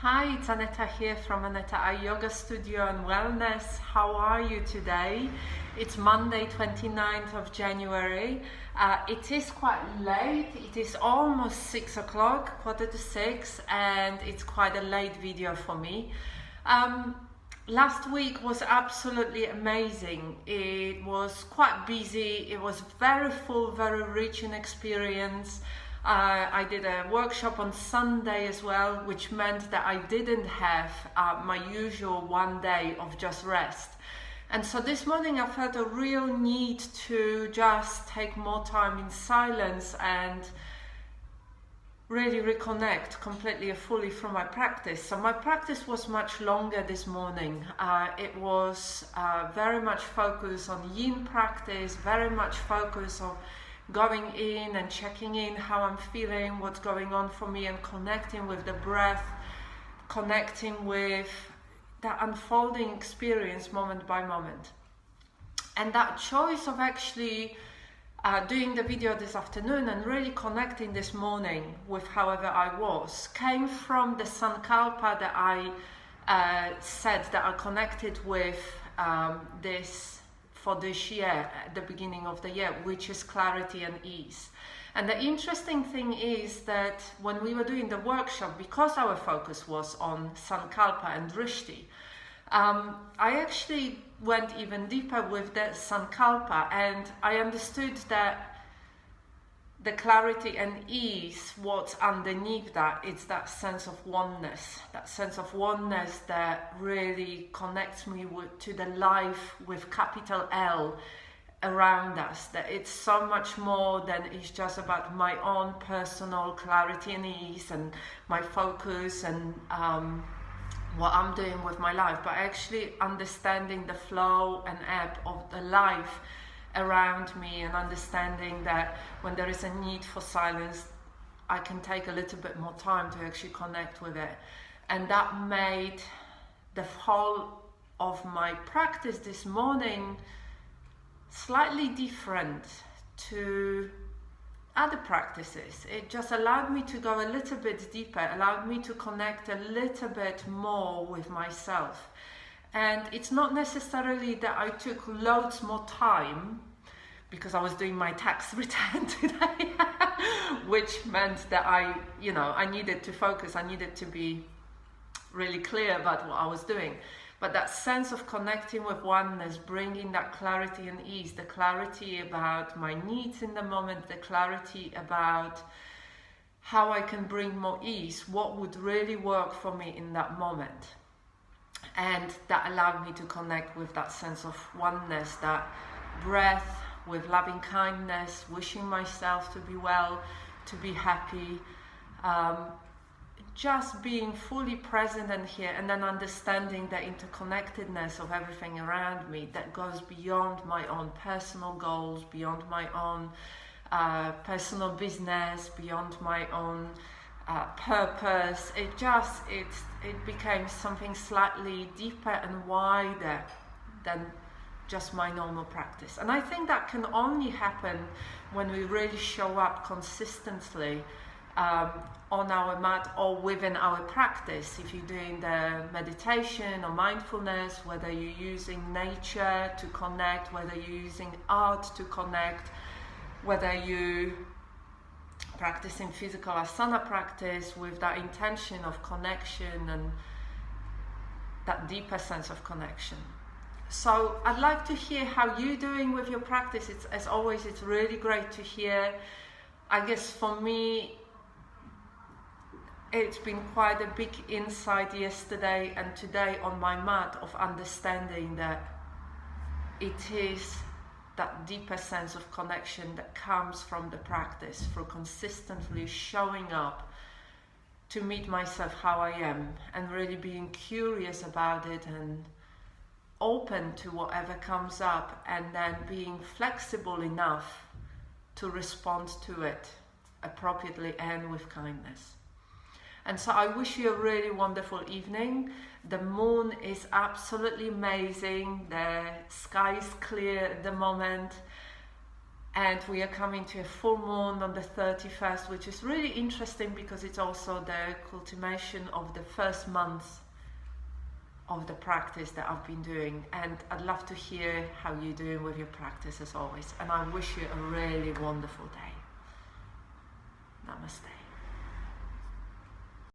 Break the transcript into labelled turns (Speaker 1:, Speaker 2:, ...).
Speaker 1: Hi, it's Aneta here from Aneta I Yoga Studio and Wellness. How are you today? It's Monday, 29th of January. It is quite late. It is almost 6 o'clock, quarter to 6, and it's quite a late video for me. Last week was absolutely amazing. It was quite busy. It was very full, very rich in experience. I did a workshop on Sunday as well, which meant that I didn't have my usual one day of just rest. And so this morning I felt a real need to just take more time in silence and really reconnect completely and fully from my practice. So my practice was much longer this morning. It was very much focused on yin practice, very much focused on going in and checking in how I'm feeling, what's going on for me, and connecting with the breath, connecting with that unfolding experience moment by moment. And that choice of actually doing the video this afternoon and really connecting this morning with however I was came from the Sankalpa that I said that I connected with for this year, at the beginning of the year, which is clarity and ease. And the interesting thing is that when we were doing the workshop, because our focus was on Sankalpa and Drishti, I actually went even deeper with the Sankalpa, and I understood that the clarity and ease, what's underneath that, it's that sense of oneness that really connects me to the life with capital L around us, that it's so much more than it's just about my own personal clarity and ease and my focus and what I'm doing with my life, but actually understanding the flow and ebb of the life around me, and understanding that when there is a need for silence, I can take a little bit more time to actually connect with it. And that made the whole of my practice this morning slightly different to other practices. It just allowed me to go a little bit deeper, allowed me to connect a little bit more with myself. And it's not necessarily that I took loads more time, because I was doing my tax return today, which meant that I needed to focus, I needed to be really clear about what I was doing. But that sense of connecting with oneness, bringing that clarity and ease, the clarity about my needs in the moment, the clarity about how I can bring more ease, what would really work for me in that moment. And that allowed me to connect with that sense of oneness, that breath with loving kindness, wishing myself to be well, to be happy, just being fully present and here, and then understanding the interconnectedness of everything around me that goes beyond my own personal goals, beyond my own personal business, beyond my own purpose. It became something slightly deeper and wider than just my normal practice. And I think that can only happen when we really show up consistently on our mat or within our practice. If you're doing the meditation or mindfulness, whether you're using nature to connect, whether you're using art to connect, whether you practicing physical asana practice with that intention of connection and that deeper sense of connection. So I'd like to hear how you're doing with your practice. As always, it's really great to hear. I guess for me, it's been quite a big insight yesterday and today on my mat of understanding that it is that deeper sense of connection that comes from the practice, for consistently showing up to meet myself how I am and really being curious about it and open to whatever comes up, and then being flexible enough to respond to it appropriately and with kindness. And so I wish you a really wonderful evening. The moon is absolutely amazing. The sky is clear at the moment. And we are coming to a full moon on the 31st, which is really interesting because it's also the culmination of the first month of the practice that I've been doing. And I'd love to hear how you're doing with your practice as always. And I wish you a really wonderful day. Namaste.